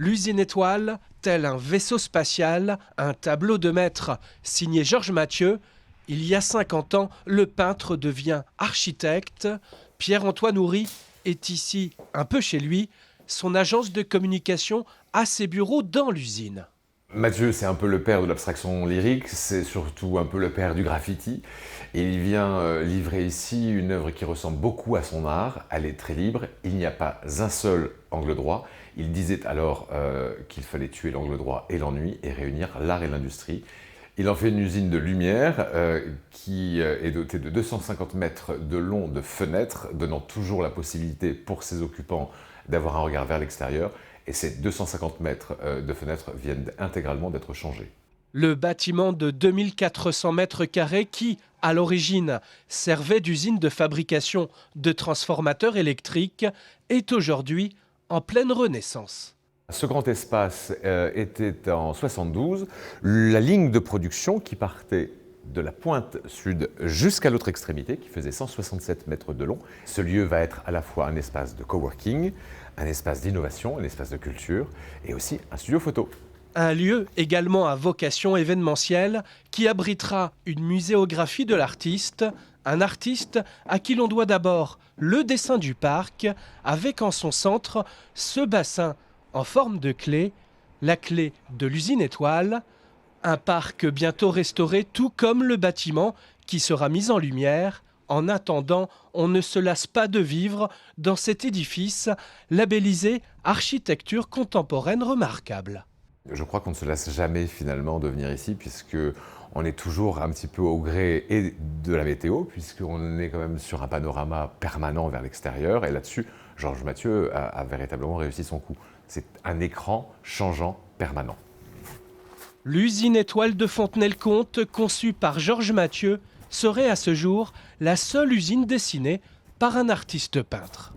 L'usine étoile, tel un vaisseau spatial, un tableau de maître, signé Georges Mathieu. Il y a 50 ans, le peintre devient architecte. Pierre-Antoine Houry est ici, un peu chez lui. Son agence de communication a ses bureaux dans l'usine. Mathieu, c'est un peu le père de l'abstraction lyrique, c'est surtout un peu le père du graffiti. Et il vient livrer ici une œuvre qui ressemble beaucoup à son art. Elle est très libre, il n'y a pas un seul angle droit. Il disait alors qu'il fallait tuer l'angle droit et l'ennui et réunir l'art et l'industrie. Il en fait une usine de lumière qui est dotée de 250 mètres de long de fenêtres, donnant toujours la possibilité pour ses occupants d'avoir un regard vers l'extérieur. Et ces 250 mètres de fenêtres viennent intégralement d'être changés. Le bâtiment de 2400 mètres carrés qui, à l'origine, servait d'usine de fabrication de transformateurs électriques, est aujourd'hui en pleine renaissance. Ce grand espace était en 72 la ligne de production qui partait de la pointe sud jusqu'à l'autre extrémité, qui faisait 167 mètres de long. Ce lieu va être à la fois un espace de coworking, un espace d'innovation, un espace de culture et aussi un studio photo. Un lieu également à vocation événementielle qui abritera une muséographie de l'artiste, un artiste à qui l'on doit d'abord le dessin du parc, avec en son centre ce bassin en forme de clé, la clé de l'usine étoile, un parc bientôt restauré tout comme le bâtiment qui sera mis en lumière. En attendant, on ne se lasse pas de vivre dans cet édifice labellisé architecture contemporaine remarquable. Je crois qu'on ne se lasse jamais finalement de venir ici puisque on est toujours un petit peu au gré et de la météo puisqu'on est quand même sur un panorama permanent vers l'extérieur et là-dessus, Georges Mathieu a véritablement réussi son coup. C'est un écran changeant permanent. L'usine étoile de Fontenay-le-Comte, conçue par Georges Mathieu, serait à ce jour la seule usine dessinée par un artiste peintre.